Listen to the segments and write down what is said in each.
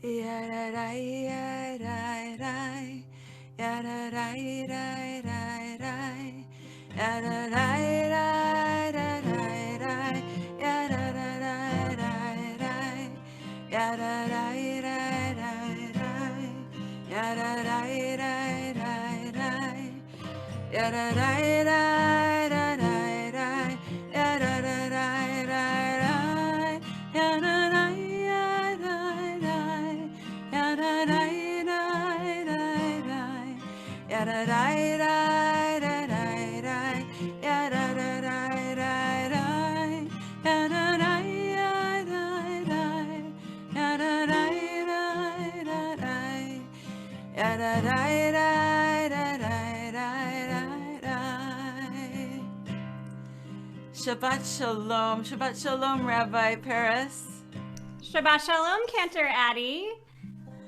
Yadadai, yadadai, yadadai, yadadai, yadadai, yadadai, yadadai, yadadai, Shabbat Shalom. Shabbat Shalom, Rabbi Paris. Shabbat Shalom, Cantor Addie.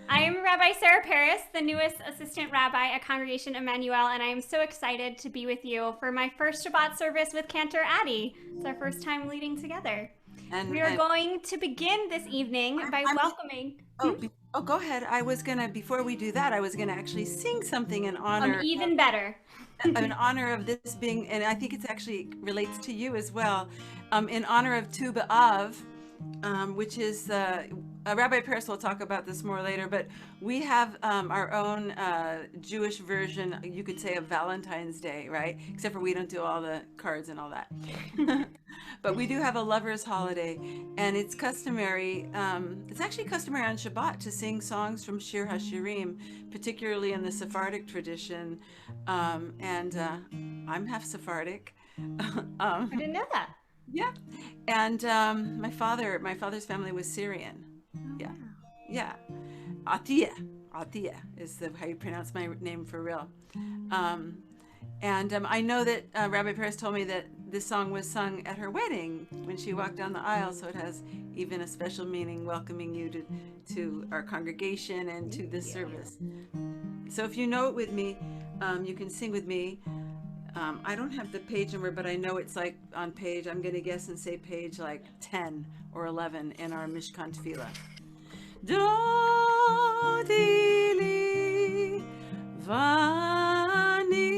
I am Rabbi Sarah Paris, the newest assistant rabbi at Congregation Emanu-El, and I am so excited to be with you for my first Shabbat service with Cantor Addie. It's our first time leading together. We are going to begin this evening by welcoming... Go ahead. Before we do that, I was gonna actually sing something in honor. Even better. In honor of this being, and I think it's actually relates to you as well, in honor of Tu B'Av, which is Rabbi Paris will talk about this more later, but we have our own Jewish version, you could say, of Valentine's Day, right? Except for we don't do all the cards and all that. But we do have a lover's holiday, and it's customary, it's actually customary on Shabbat to sing songs from Shir HaShirim, particularly in the Sephardic tradition. And I'm half Sephardic. I didn't know that. Yeah. And my father's family was Syrian. Yeah. Yeah. Atia is how you pronounce my name for real. And I know that Rabbi Paris told me that this song was sung at her wedding when she walked down the aisle, so it has even a special meaning, welcoming you to our congregation and to this service. So if you know it with me, you can sing with me. I don't have the page number, but I know it's like on page, I'm going to guess and say page like 10 or 11 in our Mishkan Tefillah. Dodi li vani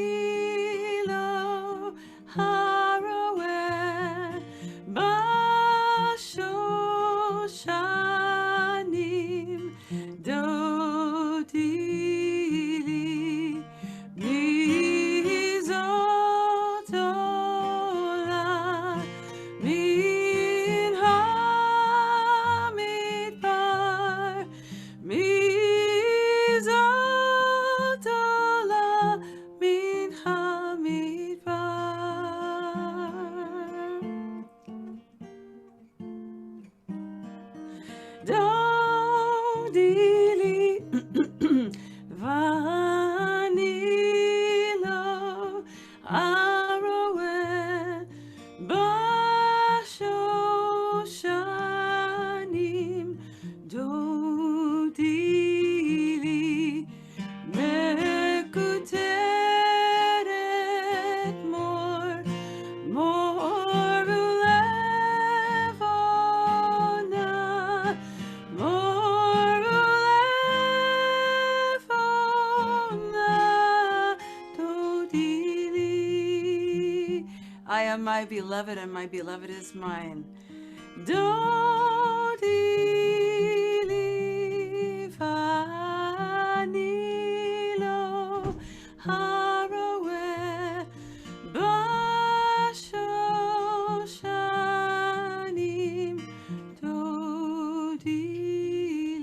lo haroeh bashoshanim dodi my beloved, and my beloved is mine. Dodi li vani lo haroeh bashoshanim dodi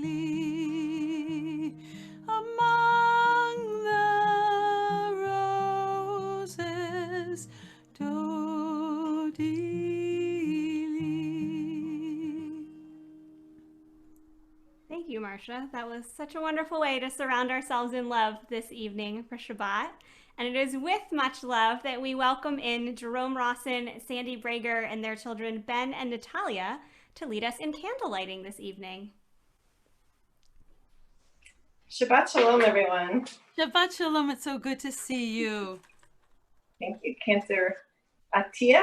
li among the roses. Thank you, Marcia. That was such a wonderful way to surround ourselves in love this evening for Shabbat. And it is with much love that we welcome in Jerome Rawson, Sandy Brager, and their children Ben and Natalia to lead us in candle lighting this evening. Shabbat Shalom, everyone. Shabbat Shalom. It's so good to see you. Thank you, Cantor Atia.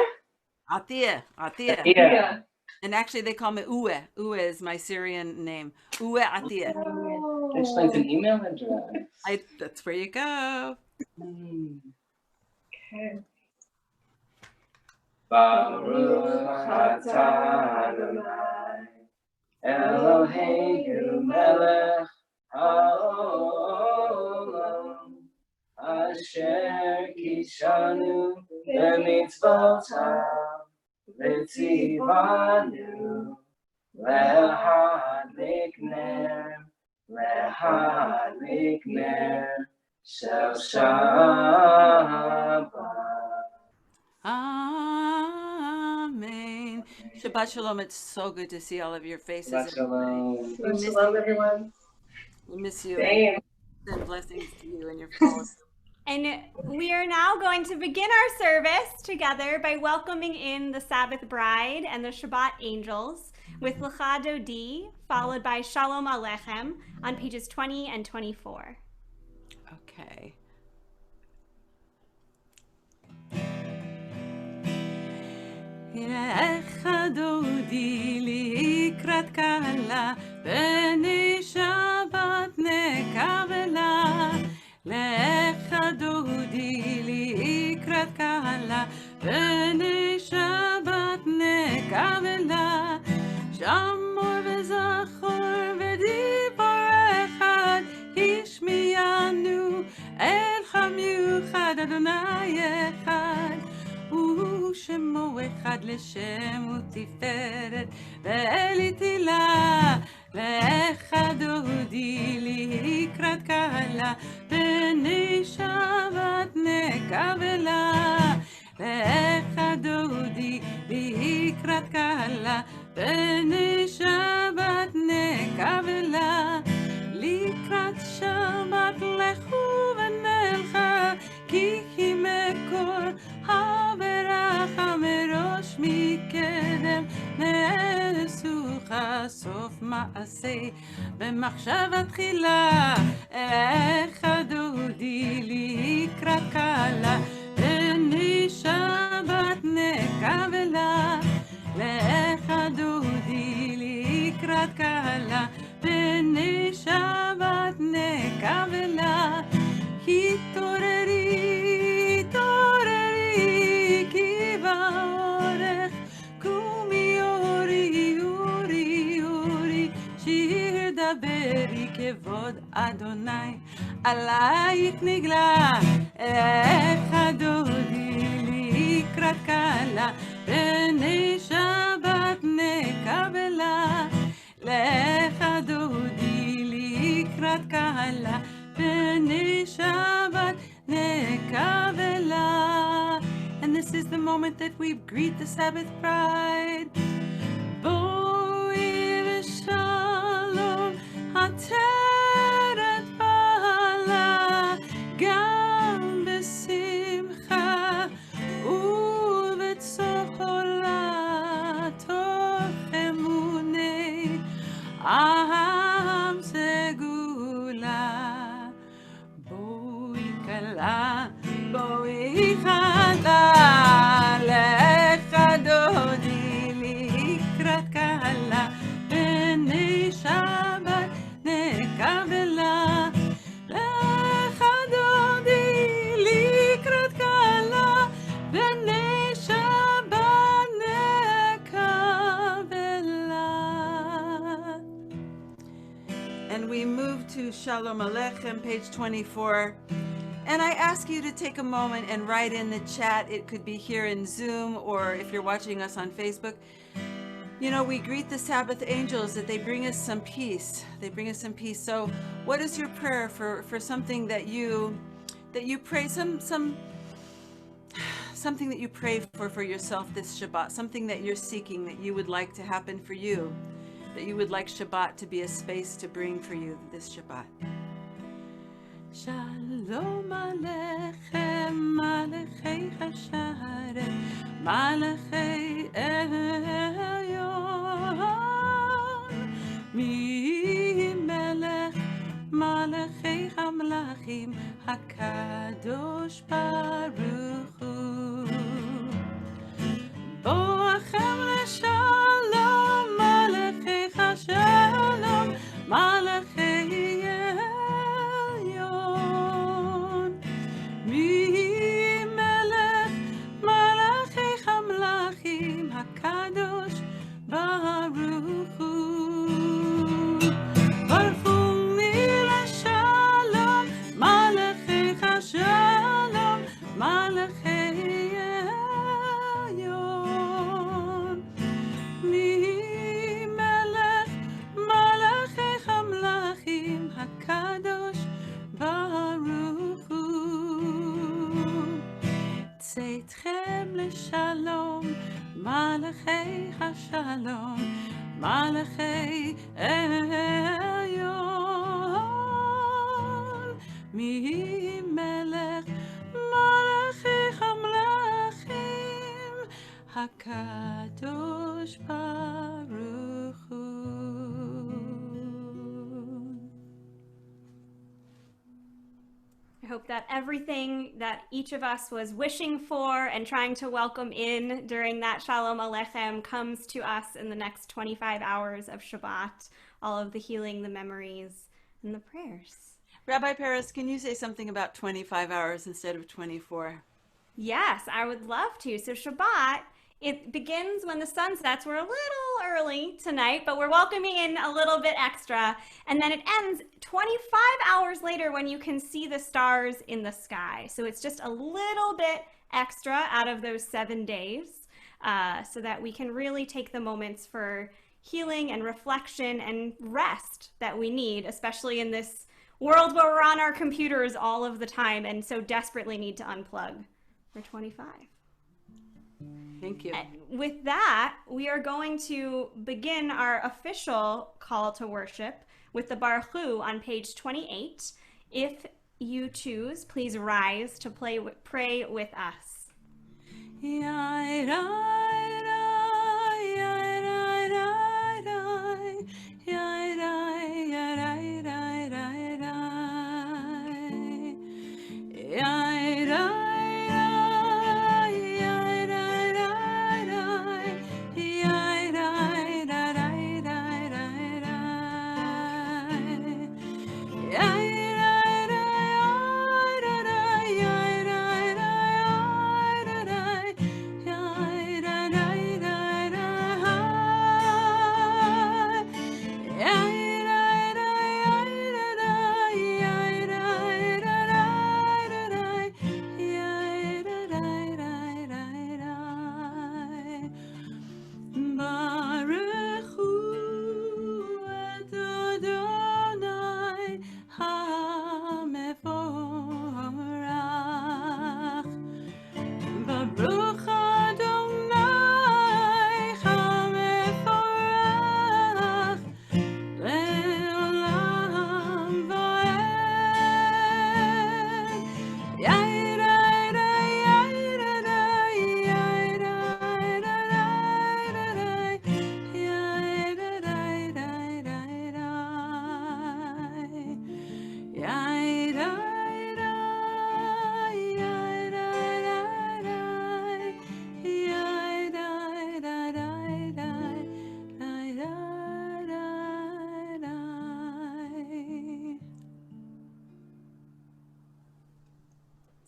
Atia. Yeah. And actually, they call me Uwe. Uwe is my Syrian name. Uwe Atia. It's like an email address. That's where you go. Okay. Baruch atah Adonai Eloheinu melech haolam asher kishanu b'mitzvotav v'tzivanu להדליק נר של שבת. Amen. Shabbat Shalom. It's so good to see all of your faces. Shabbat Shalom. Shabbat Shalom, everyone. We miss you. Same. And blessings to you and your followers. And we are now going to begin our service together by welcoming in the Sabbath Bride and the Shabbat Angels with Lecha Dodi, followed by Shalom Aleichem on pages 20 and 24. Okay. Lecha Dodi likrat kala b'nei Shabbat nekavela. Lecha Dodi likrat kala b'nei Shabbat nekavela. Shamor v'zachor v'dibar echad hishmiyanu el chamiuchad Adonai echad ושמו אחד לשם ותפארת ואלי תהילה לאחד הודי לקראת קהלה בני שבת נקבלה לאחד הודי לקראת קהלה בני שבת נקבלה לקראת שבת לכו ונלכה כי היא מקור הברכה מראש מקדם נעשוכה סוף מעשה במחשבה תחילה אחד הודי לקראת קהלה בני שבת נקבלה לאחד הודי לקראת קהלה בני שבת נקבלה התעוררי התעוררי כי באורך קומי אורי אורי אורי שיר דברי כבוד אדוני עלייך נגלה אחד הודי לקראת קהלה בני שבת נקבלה לאחד הודי לקראת קהלה בני שבת nekavela. And this is the moment that we greet the Sabbath bride. Boi v'shalom hateret bala gam b'simcha u'v'tzochola toch emunei aham segula. בואי חדה לך דודי לקראת קהלה בני שבת נקבלה לך דודי לקראת קהלה בני שבת נקבלה. And we move to Shalom Aleichem, page 24. And I ask you to take a moment and write in the chat. It could be here in Zoom, or if you're watching us on Facebook. You know, we greet the Sabbath angels that they bring us some peace. They bring us some peace. So what is your prayer for something that you pray, something that you pray for yourself this Shabbat, something that you're seeking, that you would like to happen for you, that you would like Shabbat to be a space to bring for you this Shabbat. Shalom Aleichem, Malachei Hasharet, Malachei Elyon, Mi Melech, Malachei Hamlachim, HaKadosh Baruch Hu. Boachem Leshalom. מלכי עליון, מי מלך מלכי המלכים, הקדוש ברוך הוא. I hope that everything that each of us was wishing for and trying to welcome in during that Shalom Aleichem comes to us in the next 25 hours of Shabbat, all of the healing, the memories, and the prayers. Rabbi Paris, can you say something about 25 hours instead of 24? Yes, I would love to. So Shabbat, it begins when the sun sets. We're a little early tonight, but we're welcoming in a little bit extra. And then it ends 25 hours later when you can see the stars in the sky. So it's just a little bit extra out of those 7 days so that we can really take the moments for healing and reflection and rest that we need, especially in this world where we're on our computers all of the time and so desperately need to unplug for 25. Thank you. With that, we are going to begin our official call to worship with the Baruch Hu on page 28. If you choose, please rise to pray with us.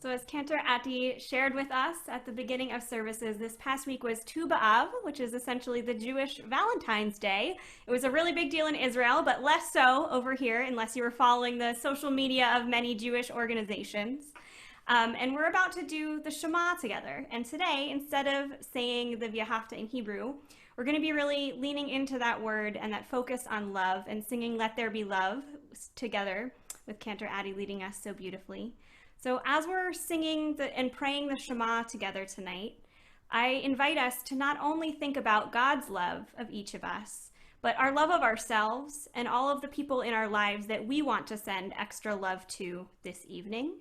So as Cantor Ati shared with us at the beginning of services, this past week was Tu B'Av, which is essentially the Jewish Valentine's Day. It was a really big deal in Israel, but less so over here, unless you were following the social media of many Jewish organizations. And we're about to do the Shema together. And today, instead of saying the V'ahavta in Hebrew, we're going to be really leaning into that word and that focus on love and singing Let There Be Love together with Cantor Ati leading us so beautifully. So as we're singing and praying the Shema together tonight, I invite us to not only think about God's love of each of us, but our love of ourselves and all of the people in our lives that we want to send extra love to this evening.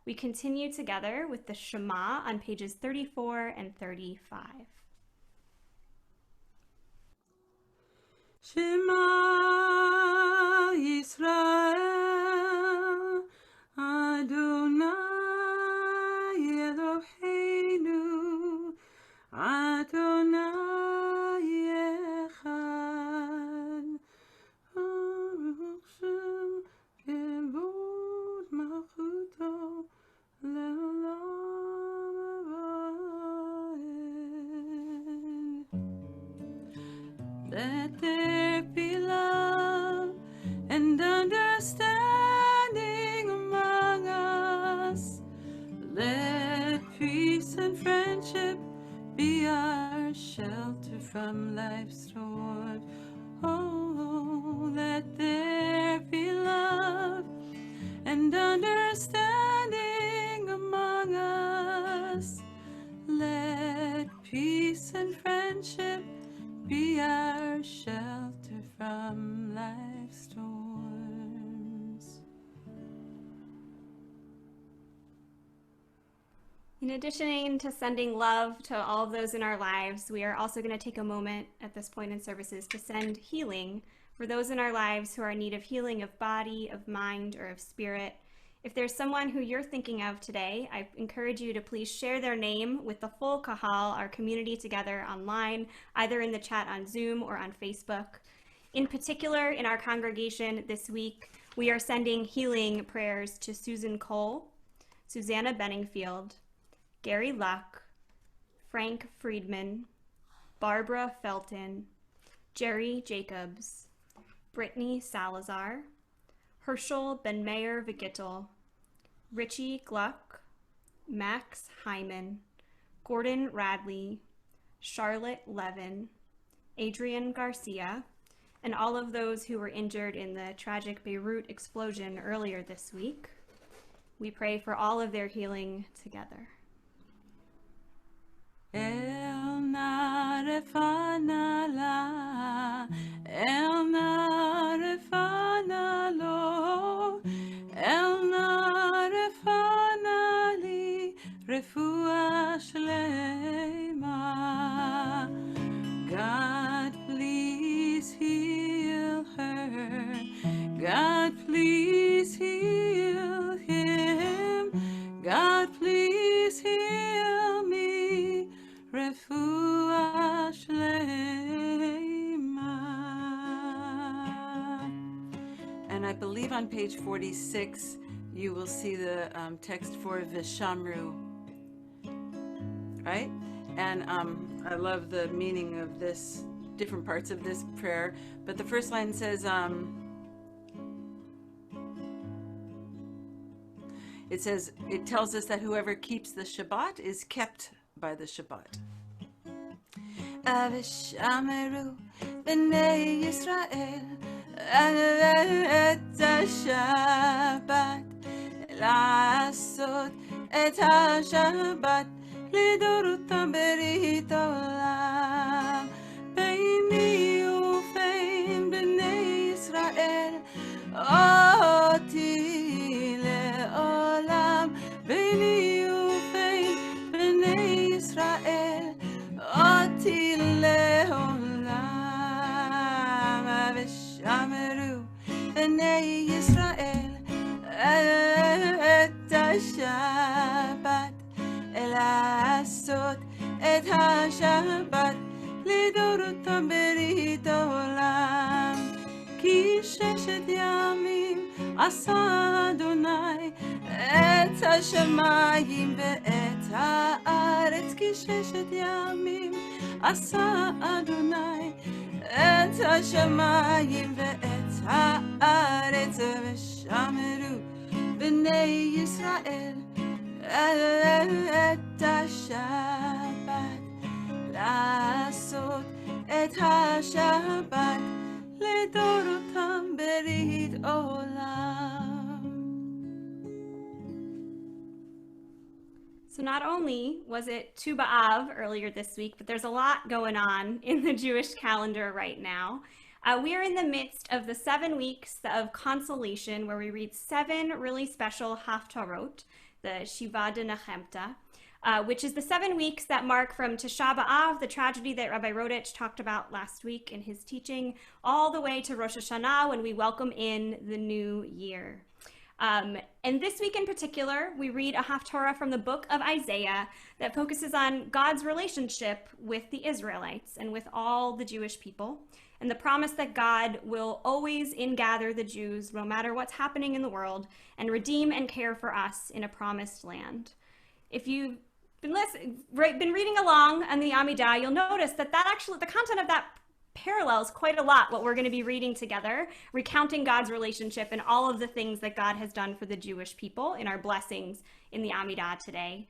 We continue together with the Shema on pages 34 and 35. Shema Yisrael, Adonai Eloheinu, Adonai Echad, Baruch Shem Kevod Malchuto Leolam Aved. Let there be love and understanding among us. Let peace and friendship be our shelter from life's storm. Oh, let there be love and understanding among us. Let peace and friendship be our shelter from life's storms. In addition to sending love to all of those in our lives, we are also going to take a moment at this point in services to send healing for those in our lives who are in need of healing of body, of mind, or of spirit. If there's someone who you're thinking of today, I encourage you to please share their name with the full Kahal, our community together online, either in the chat on Zoom or on Facebook. In particular, in our congregation this week, we are sending healing prayers to Susan Cole, Susanna Benningfield, Gary Luck, Frank Friedman, Barbara Felton, Jerry Jacobs, Brittany Salazar, Herschel Ben-Meir Vigittel, Richie Gluck, Max Hyman, Gordon Radley, Charlotte Levin, Adrian Garcia, and all of those who were injured in the tragic Beirut explosion earlier this week. We pray for all of their healing together. El narefana la, el narefana lo, el narefana li, refuah shlema. God, please heal her. God, please heal him. God, please heal me. Refuah shlema. And I believe on page 46, you will see the text for Vishamru, right? And I love the meaning of this, different parts of this prayer. But the first line says, it tells us that whoever keeps the Shabbat is kept by the Shabbat. Avishameru b'nei Yisrael et ha-Shabbat לעשות את השבת לדורותם ברית עולם ביני ובין בני ישראל אותי לעולם ביני ובין בני ישראל אותי לעולם ושמרו בני ישראל את השבת לעשות את השבת לדורותם ברית עולם כי ששת ימים עשה אדוני את השמיים ואת הארץ כי ששת ימים עשה אדוני את השמיים ואת הארץ ושמרו בני ישראל את השבת לעשות את השבת לדורותם ברית עולם. So not only was it Tu B'Av earlier this week, but there's a lot going on in the Jewish calendar right now. We are in the midst of the 7 weeks of consolation, where we read 7 really special Haftarot, the Shiva de Nechemta, which is the 7 weeks that mark from Tisha B'Av, the tragedy that Rabbi Rodich talked about last week in his teaching, all the way to Rosh Hashanah, when we welcome in the new year. And this week in particular, we read a Haftarah from the book of Isaiah that focuses on God's relationship with the Israelites and with all the Jewish people, and the promise that God will always ingather the Jews, no matter what's happening in the world, and redeem and care for us in a promised land. If you've been reading along on the Amidah, you'll notice that actually, the content of that parallels quite a lot what we're going to be reading together, recounting God's relationship and all of the things that God has done for the Jewish people in our blessings in the Amidah today.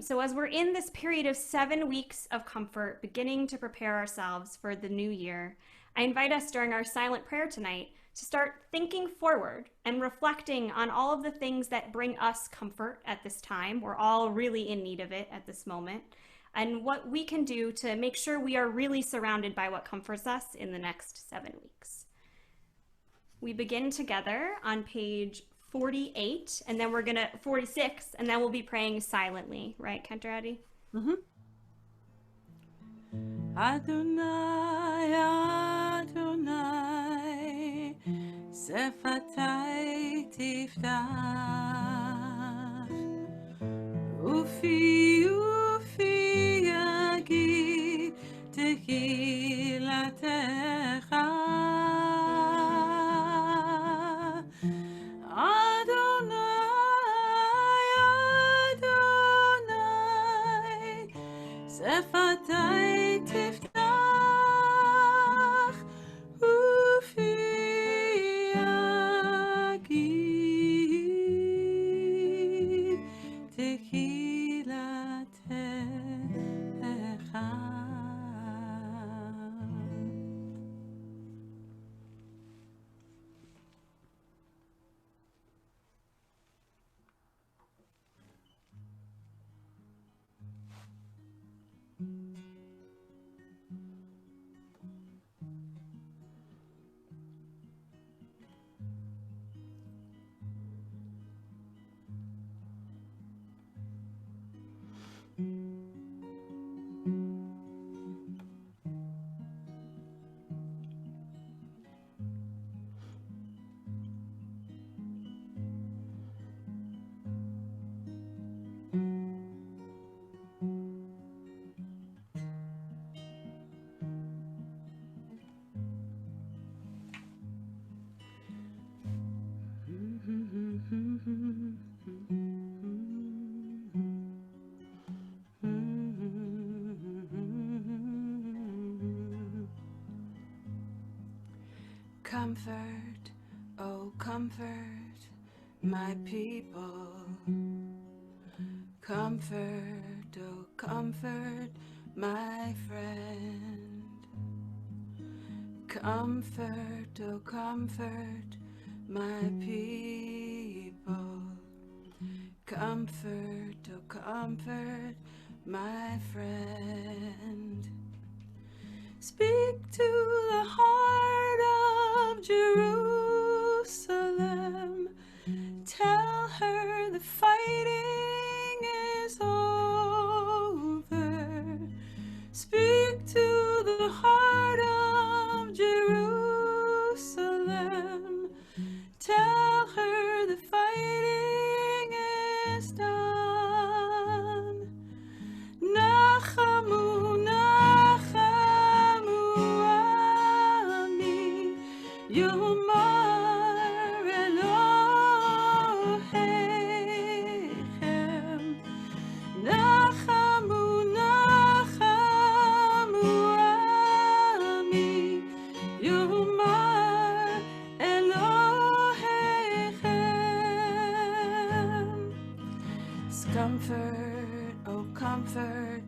So as we're in this period of 7 weeks of comfort, beginning to prepare ourselves for the new year, I invite us during our silent prayer tonight to start thinking forward and reflecting on all of the things that bring us comfort at this time. We're all really in need of it at this moment. and what we can do to make sure we are really surrounded by what comforts us in the next 7 weeks. We begin together on page 48, and then 46, and then we'll be praying silently, right, Cantor Addy? Mm-hmm. Adonai, Adonai, Sefatai tiftach, Ufi, Ufi yagid tehilatecha. Adonai, Adonai, Sefatai tiftach, Ufi yagid tehilatecha. Comfort, oh comfort my people. Comfort, oh comfort my friend. Comfort, oh comfort my people. Comfort, oh comfort my friend. Speak to the heart of Jerusalem. Tell her the fighting is over. Speak to the heart of Jerusalem. Tell her the fighting is done. Nachamu, Nachamu Ami, Yomar Elohechem. Nachamu, Nachamu Ami, Yomar Elohechem. Comfort, oh comfort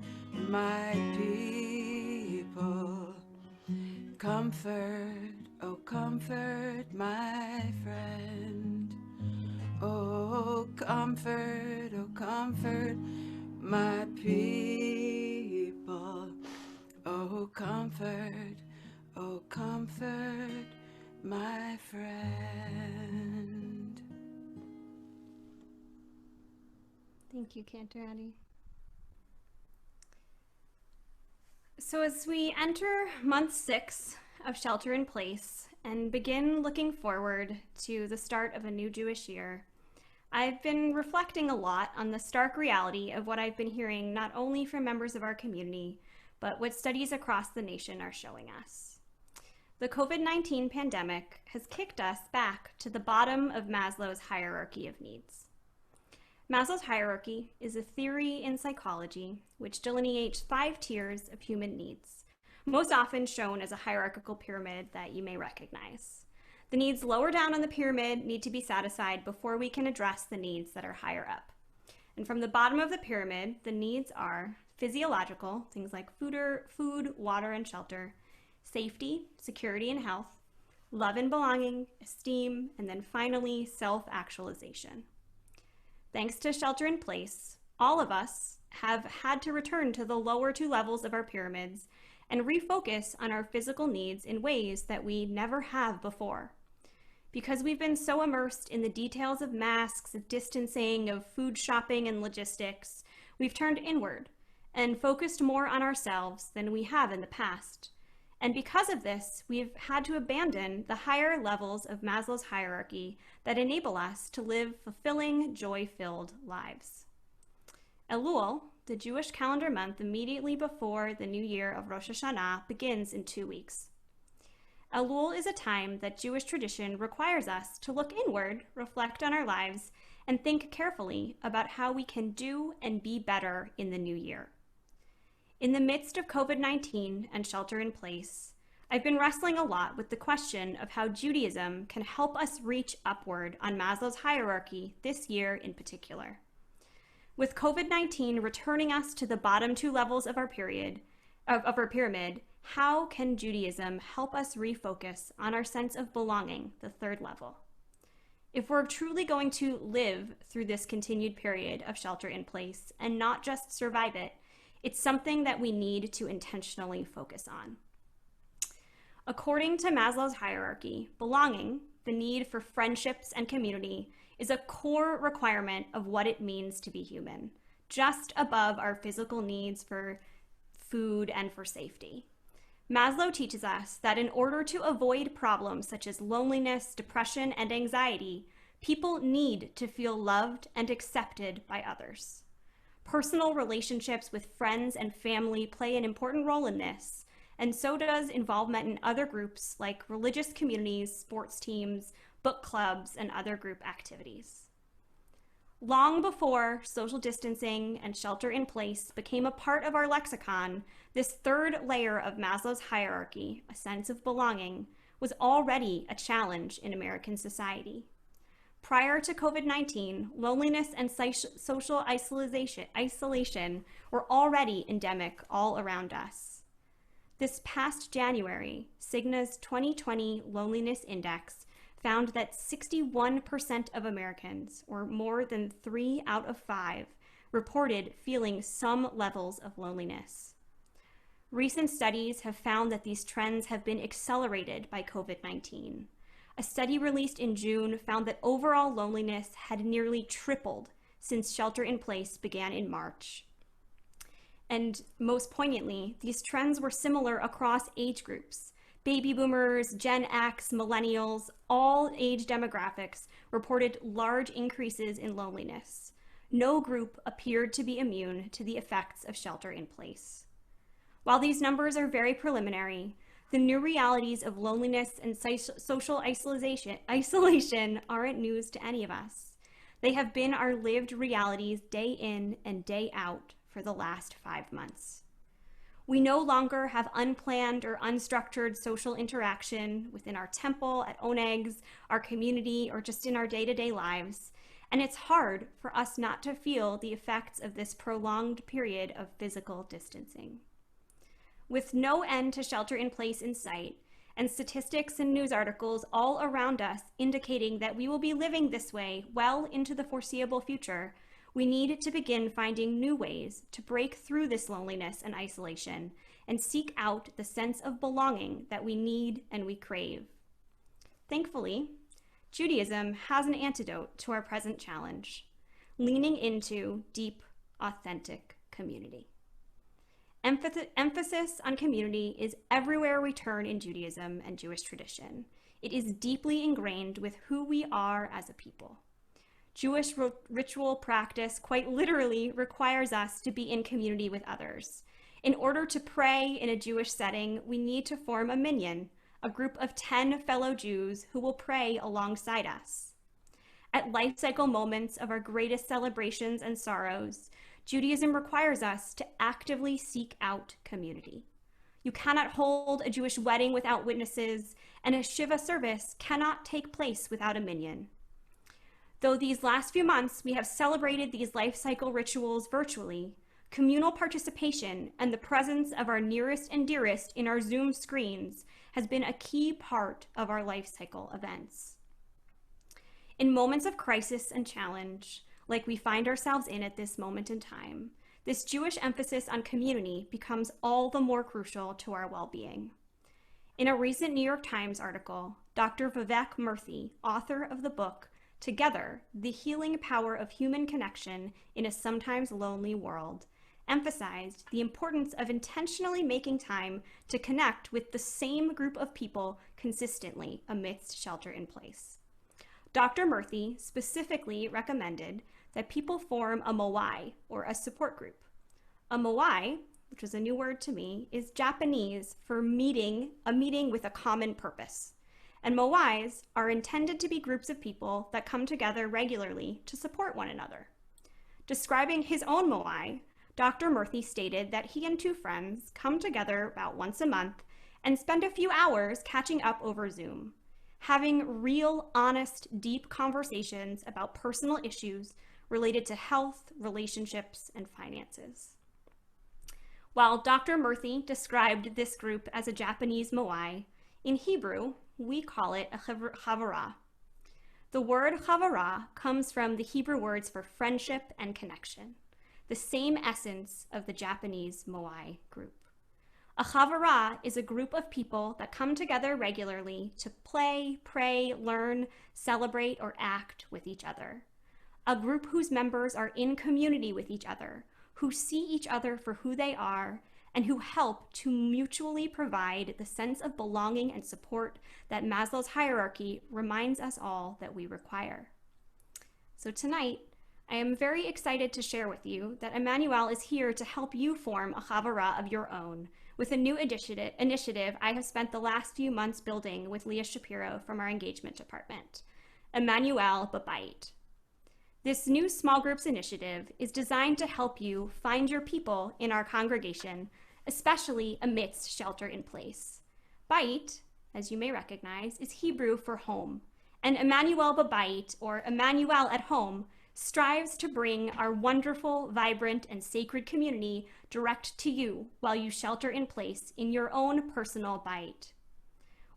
my people. Comfort, oh comfort my friend. Oh comfort my people. Oh comfort my friend. Thank you, Cantor Addy. So as we enter month 6 of shelter in place and begin looking forward to the start of a new Jewish year, I've been reflecting a lot on the stark reality of what I've been hearing not only from members of our community, but what studies across the nation are showing us. The COVID-19 pandemic has kicked us back to the bottom of Maslow's hierarchy of needs. Maslow's hierarchy is a theory in psychology which delineates 5 tiers of human needs, most often shown as a hierarchical pyramid that you may recognize. The needs lower down on the pyramid need to be satisfied before we can address the needs that are higher up. And from the bottom of the pyramid, the needs are physiological, things like food, water, and shelter, safety, security, and health, love and belonging, esteem, and then finally, self-actualization. Thanks to shelter in place, all of us have had to return to the lower two levels of our pyramids and refocus on our physical needs in ways that we never have before. Because we've been so immersed in the details of masks, of distancing, of food shopping and logistics, we've turned inward and focused more on ourselves than we have in the past. And because of this, we've had to abandon the higher levels of Maslow's hierarchy that enable us to live fulfilling, joy-filled lives. Elul, the Jewish calendar month immediately before the new year of Rosh Hashanah, begins in 2 weeks. Elul is a time that Jewish tradition requires us to look inward, reflect on our lives, and think carefully about how we can do and be better in the new year. In the midst of COVID-19 and shelter in place, I've been wrestling a lot with the question of how Judaism can help us reach upward on Maslow's hierarchy this year in particular. With COVID-19 returning us to the bottom two levels of our pyramid, how can Judaism help us refocus on our sense of belonging, the third level? If we're truly going to live through this continued period of shelter in place and not just survive it, it's something that we need to intentionally focus on. According to Maslow's hierarchy, belonging, the need for friendships and community, is a core requirement of what it means to be human, just above our physical needs for food and for safety. Maslow teaches us that in order to avoid problems such as loneliness, depression, and anxiety, people need to feel loved and accepted by others. Personal relationships with friends and family play an important role in this, and so does involvement in other groups like religious communities, sports teams, book clubs, and other group activities. Long before social distancing and shelter in place became a part of our lexicon, this third layer of Maslow's hierarchy, a sense of belonging, was already a challenge in American society. Prior to COVID-19, loneliness and social isolation were already endemic all around us. This past January, Cigna's 2020 Loneliness Index found that 61% of Americans, or more than 3 out of 5, reported feeling some levels of loneliness. Recent studies have found that these trends have been accelerated by COVID-19. A study released in June found that overall loneliness had nearly tripled since shelter in place began in March. And most poignantly, these trends were similar across age groups. Baby boomers, Gen X, millennials, all age demographics reported large increases in loneliness. No group appeared to be immune to the effects of shelter in place. While these numbers are very preliminary, the new realities of loneliness and social isolation aren't news to any of us. They have been our lived realities day in and day out for the last 5 months. We no longer have unplanned or unstructured social interaction within our temple, at Onegs, our community, or just in our day-to-day lives. And it's hard for us not to feel the effects of this prolonged period of physical distancing. With no end to shelter in place in sight, and statistics and news articles all around us indicating that we will be living this way well into the foreseeable future, we need to begin finding new ways to break through this loneliness and isolation and seek out the sense of belonging that we need and we crave. Thankfully, Judaism has an antidote to our present challenge: leaning into deep, authentic community. Emphasis on community is everywhere we turn in Judaism and Jewish tradition. It is deeply ingrained with who we are as a people. Jewish ritual practice quite literally requires us to be in community with others. In order to pray in a Jewish setting, we need to form a minyan, a group of 10 fellow Jews who will pray alongside us. At life cycle moments of our greatest celebrations and sorrows, Judaism requires us to actively seek out community. You cannot hold a Jewish wedding without witnesses, and a Shiva service cannot take place without a minyan. Though these last few months we have celebrated these life cycle rituals virtually, communal participation and the presence of our nearest and dearest in our Zoom screens has been a key part of our life cycle events. In moments of crisis and challenge, like we find ourselves in at this moment in time, this Jewish emphasis on community becomes all the more crucial to our well-being. In a recent New York Times article, Dr. Vivek Murthy, author of the book Together, The Healing Power of Human Connection in a Sometimes Lonely World, emphasized the importance of intentionally making time to connect with the same group of people consistently amidst shelter in place. Dr. Murthy specifically recommended that people form a moai, or a support group. A moai, which is a new word to me, is Japanese for a meeting with a common purpose. And moais are intended to be groups of people that come together regularly to support one another. Describing his own moai, Dr. Murthy stated that he and two friends come together about once a month and spend a few hours catching up over Zoom, having real, honest, deep conversations about personal issues related to health, relationships, and finances. While Dr. Murthy described this group as a Japanese moai, in Hebrew, we call it a chavara. The word chavara comes from the Hebrew words for friendship and connection, the same essence of the Japanese moai group. A chavara is a group of people that come together regularly to play, pray, learn, celebrate, or act with each other. A group whose members are in community with each other, who see each other for who they are, and who help to mutually provide the sense of belonging and support that Maslow's hierarchy reminds us all that we require. So tonight, I am very excited to share with you that Emanu-El is here to help you form a chavara of your own with a new initiative I have spent the last few months building with Leah Shapiro from our engagement department, Emanu-El B'Bayit. This new small groups initiative is designed to help you find your people in our congregation, especially amidst shelter in place. Bayit, as you may recognize, is Hebrew for home, and Emanu-El B'Bayit, or Emanu-El at home, strives to bring our wonderful, vibrant, and sacred community direct to you while you shelter in place in your own personal bayit.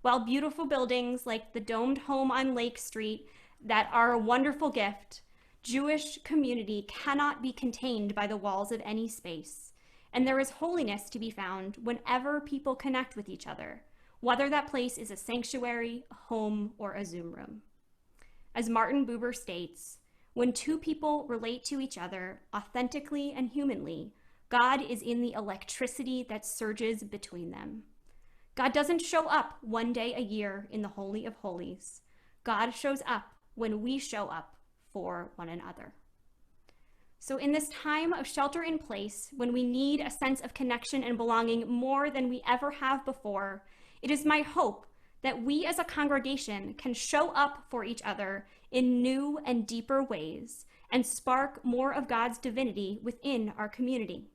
While beautiful buildings like the domed home on Lake Street that are a wonderful gift, Jewish community cannot be contained by the walls of any space, and there is holiness to be found whenever people connect with each other, whether that place is a sanctuary, a home, or a Zoom room. As Martin Buber states, when two people relate to each other authentically and humanly, God is in the electricity that surges between them. God doesn't show up one day a year in the Holy of Holies. God shows up when we show up for one another. So in this time of shelter in place, when we need a sense of connection and belonging more than we ever have before, it is my hope that we as a congregation can show up for each other in new and deeper ways and spark more of God's divinity within our community.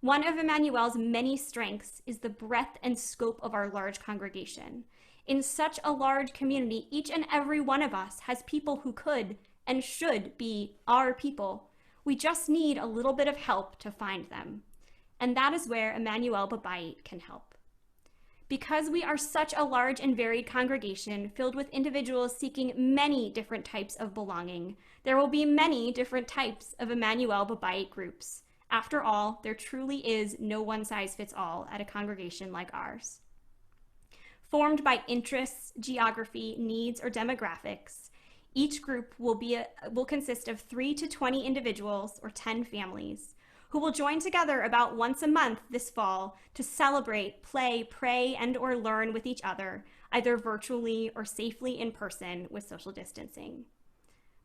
One of Emanu-El's many strengths is the breadth and scope of our large congregation. In such a large community, each and every one of us has people who could and should be our people. We just need a little bit of help to find them. And that is where Emanu-El B'Bayit can help. Because we are such a large and varied congregation filled with individuals seeking many different types of belonging, there will be many different types of Emanu-El B'Bayit groups. After all, there truly is no one-size-fits-all at a congregation like ours. Formed by interests, geography, needs, or demographics, each group will consist of 3 to 20 individuals or 10 families who will join together about once a month this fall to celebrate, play, pray, and or learn with each other, either virtually or safely in person with social distancing.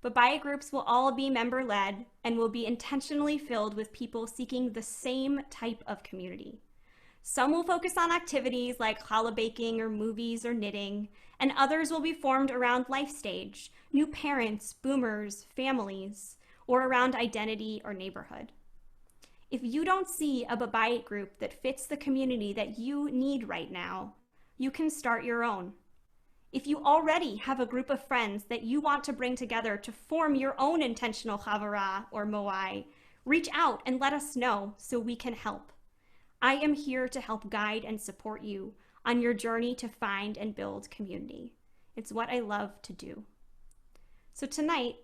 B'Bayit groups will all be member-led and will be intentionally filled with people seeking the same type of community. Some will focus on activities like challah baking or movies or knitting, and others will be formed around life stage, new parents, boomers, families, or around identity or neighborhood. If you don't see a B'Bayit group that fits the community that you need right now, you can start your own. If you already have a group of friends that you want to bring together to form your own intentional chavara or moai, reach out and let us know so we can help. I am here to help guide and support you on your journey to find and build community. It's what I love to do. So tonight,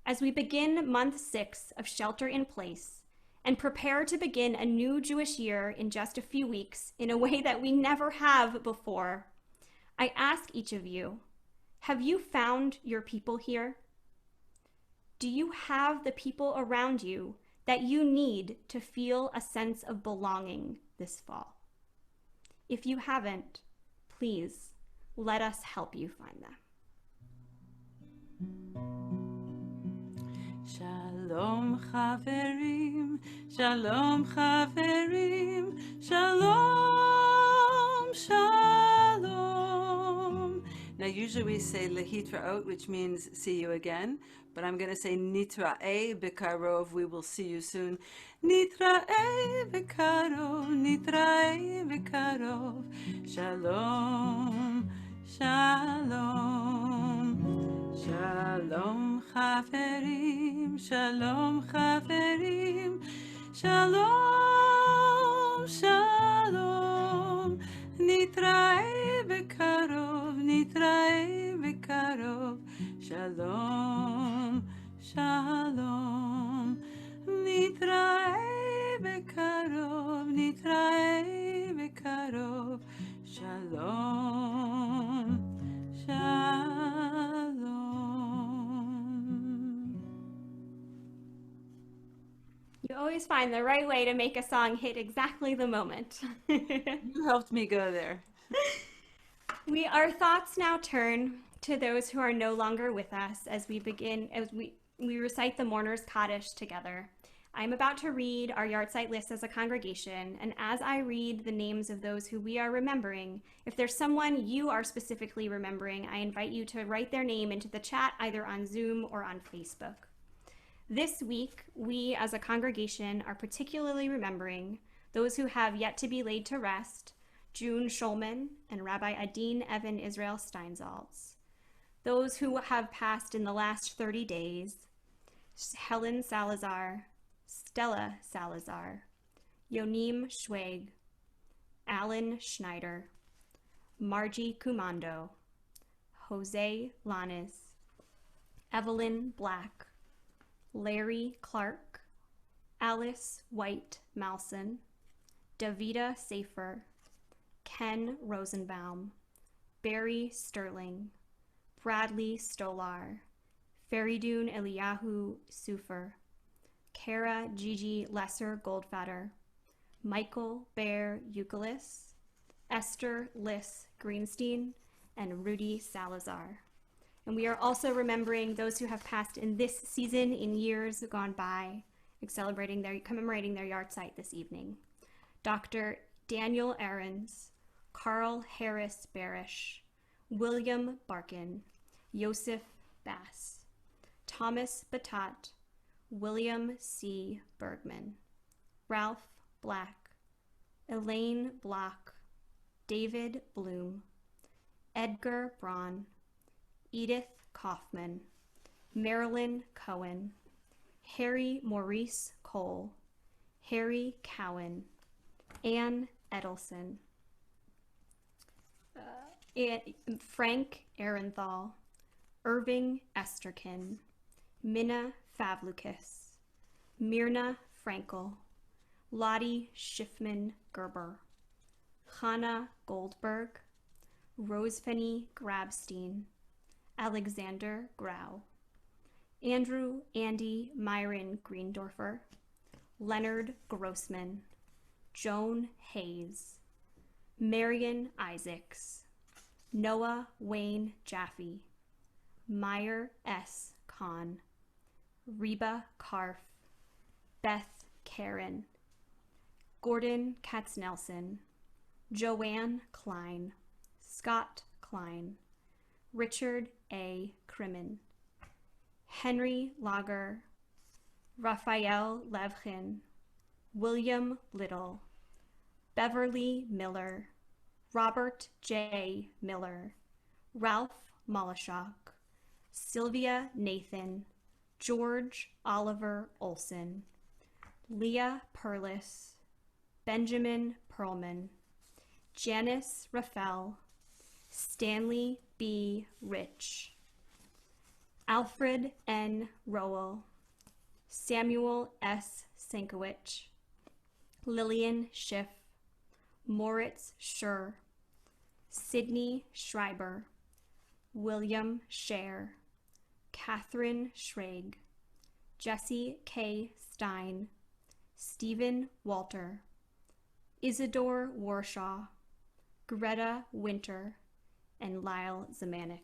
as we begin month 6 of shelter in place, and prepare to begin a new Jewish year in just a few weeks in a way that we never have before, I ask each of you, have you found your people here? Do you have the people around you that you need to feel a sense of belonging this fall? If you haven't, please let us help you find them. Shalom chaverim, shalom chaverim, shalom, shalom. Now usually we say lehitraot, which means see you again, but I'm going to say nitra'e bekarov, we will see you soon. Nitra'e bekarov, nitra'e bekarov, shalom, shalom. Shalom chaverim, shalom chaverim, shalom, shalom. Nitra'e bekarov, nitra'e bekarov, shalom, shalom. Nitra'e bekarov, nitra'e bekarov, shalom, shalom. You always find the right way to make a song hit exactly the moment. You helped me go there. Our thoughts now turn to those who are no longer with us as we recite the Mourner's Kaddish together. I'm about to read our yahrzeit list as a congregation, and as I read the names of those who we are remembering, if there's someone you are specifically remembering, I invite you to write their name into the chat either on Zoom or on Facebook. This week, we as a congregation are particularly remembering those who have yet to be laid to rest, June Schulman and Rabbi Adin Evan Israel Steinsaltz. Those who have passed in the last 30 days, Helen Salazar, Stella Salazar, Yonim Schweg, Alan Schneider, Margie Kumando, Jose Lanes, Evelyn Black, Larry Clark, Alice White Malson, Davida Safer, Ken Rosenbaum, Barry Sterling, Bradley Stolar, Faridun Eliyahu Sufer, Kara Gigi Lesser Goldfatter, Michael Bear Eucalis, Esther Liss Greenstein, and Rudy Salazar. And we are also remembering those who have passed in this season in years gone by, commemorating their yahrzeit this evening. Dr. Daniel Ahrens, Carl Harris Barish, William Barkin, Yosef Bass, Thomas Batat, William C. Bergman, Ralph Black, Elaine Block, David Bloom, Edgar Braun, Edith Kaufman, Marilyn Cohen, Harry Maurice Cole, Harry Cowan, Ann Edelson, Frank Arenthal, Irving Esterkin, Minna Favlukis, Myrna Frankel, Lottie Schiffman Gerber, Hannah Goldberg, Rosefenny Grabstein, Alexander Grau, Andrew Andy Myron Greendorfer, Leonard Grossman, Joan Hayes, Marion Isaacs, Noah Wayne Jaffe, Meyer S. Kahn, Reba Karf, Beth Karen, Gordon Katznelson, Joanne Klein, Scott Klein, Richard A. Crimmin, Henry Lager, Raphael Levchin, William Little, Beverly Miller, Robert J. Miller, Ralph Mollishock, Sylvia Nathan, George Oliver Olson, Leah Perlis, Benjamin Perlman, Janice Raffel, Stanley B. Rich, Alfred N. Rowell, Samuel S. Sankowicz, Lillian Schiff, Moritz Schur, Sydney Schreiber, William Scher, Catherine Schrage, Jesse K. Stein, Stephen Walter, Isidore Warshaw, Greta Winter, and Lyle Zamanek.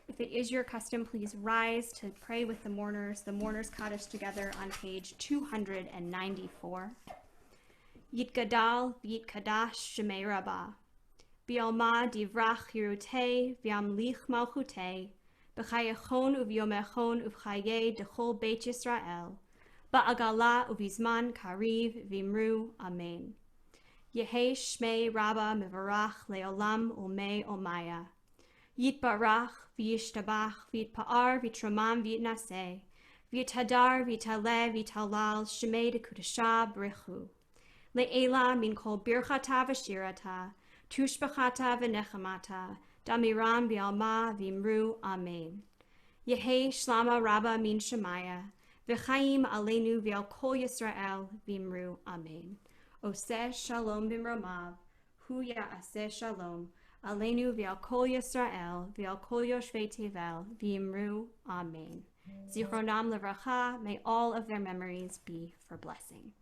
If it is your custom, please rise to pray with the mourners. The mourners Kaddish together on page 294. Yitgadal v'yitkadash shemei Rabbah. Bialma divrach hirute v'yamlich malchute. B'chayachon uvyomechon uvchaye dechol Beit Yisrael. Ba'agala uvizman kariv vimru. Amen. Yehe shmei Rabbah mivarach leolam umei omaya. Yitbarach v'yishtabach v'yitpa'ar v'yitramam v'yitnaseh. V'yitadar v'yitaleh v'yitalal shemei dekudashah b'richu. Le'ela min kol birchata v'shirata. Tushbachata v'nechamata. Damiram v'alma v'imru. Amen. Yehe shlama Rabbah min shemaya. V'chaim aleinu v'al kol Yisrael v'imru. Amen. Oseh shalom b'mromav. Hu ya'aseh shalom. Aleinu v'al kol Yisrael v'al kol yoshvei tevel v'imru. Amen. Zichronam levracha. May all of their memories be for blessing.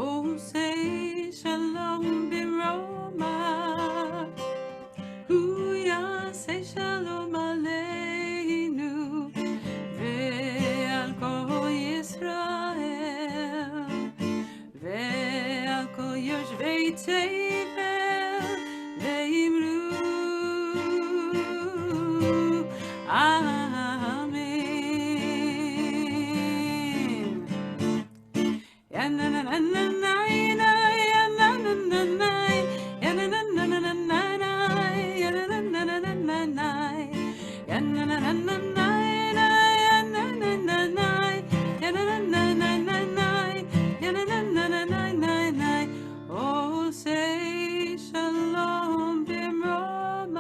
Oh, say shalom b'roma. Huya say shalom aleinu ve'al kol Yisrael ve'al kol yoshvei tevel ve'imru. Amen. Oh, say shalom b'mromav.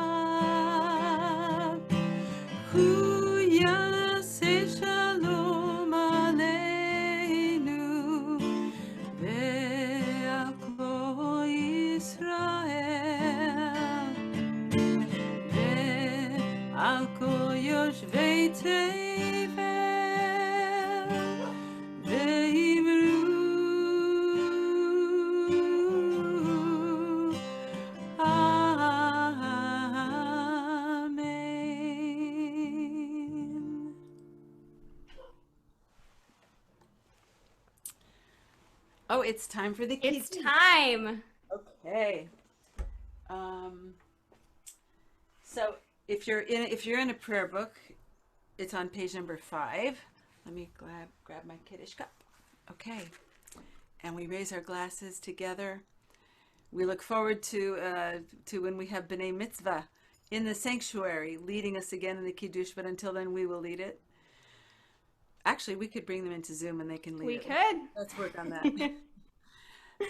Huya say shalom aleinu ve'al kol Yisrael ve'al kol yoshvei tevel ve'imru. Amen. Oh, it's time for the It's kids. time. Okay. So if you're in a prayer book, it's on page number 5. Let me grab my Kiddush cup. Okay. And we raise our glasses together. We look forward to when we have B'nai Mitzvah in the sanctuary leading us again in the Kiddush, but until then we will lead it. Actually, we could bring them into Zoom and they can lead We it. could. Let's work on that.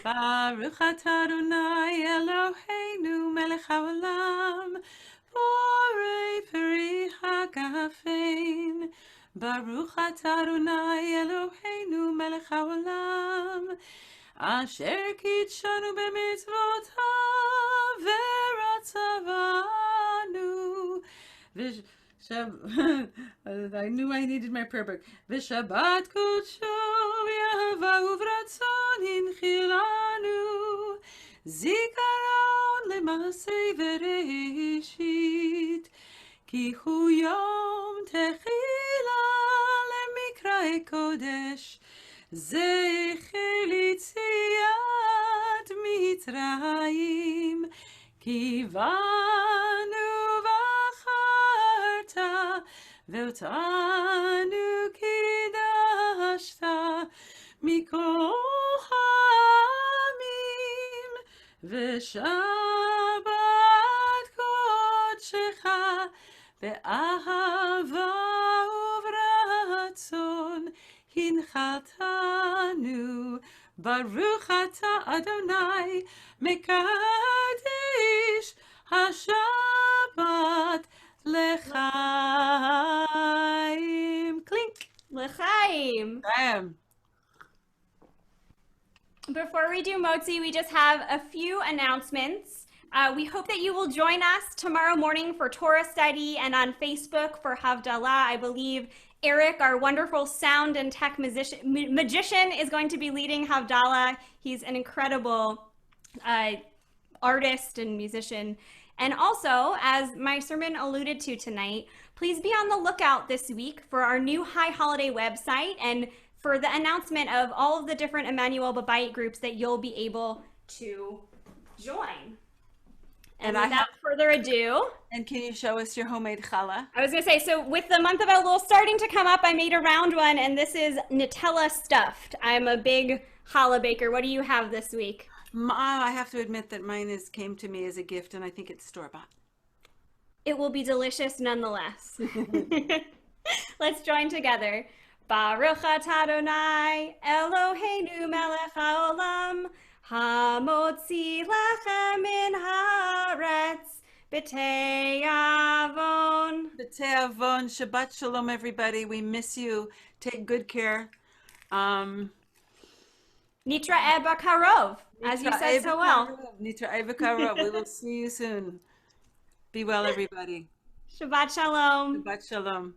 Baruch atah Adonai Eloheinu melech haolam borei peri hakafein. Baruch atah Adonai Eloheinu melech haolam asher kitshanu b'mitzvotav v'ratzavanu. I knew I needed my prayer book. V'shabbat kodsho v'yahava uvratzon hinchilanu zikaron lemasei v'reishit ki hu yom techila lemikra'e kodesh zecher litziat mitzrayim kivanu ואותנו קידשת מכל העמים ושבת קודשך קודשך באהבה וברצון הנחתנו. ברוך אתה אדוני מקדיש השבת לחיים. Clink. L'chaim. Bam. Before we do Motzi, we just have a few announcements. We hope that you will join us tomorrow morning for Torah study and on Facebook for Havdalah. I believe Eric, our wonderful sound and tech magician, is going to be leading Havdalah. He's an incredible artist and musician. And also, as my sermon alluded to tonight, please be on the lookout this week for our new High Holiday website and for the announcement of all of the different Emanu-El Babayit groups that you'll be able to join. And without further adu. And can you show us your homemade challah? I was going to say, so with the month of Elul starting to come up, I made a round one, and this is Nutella stuffed. I'm a big challah baker. What do you have this week? I have to admit that mine came to me as a gift, and I think it's store-bought. It will be delicious nonetheless. Let's join together. Baruch atah Adonai Eloheinu melech haolam hamotzi lechem min haaretz b'te'avon. B'te'avon. Shabbat shalom, everybody. We miss you. Take good care. Nitra'eh b'karov, as you said so well. Nitra'eh b'karov. We will see you soon. Be well, everybody. Shabbat shalom. Shabbat shalom.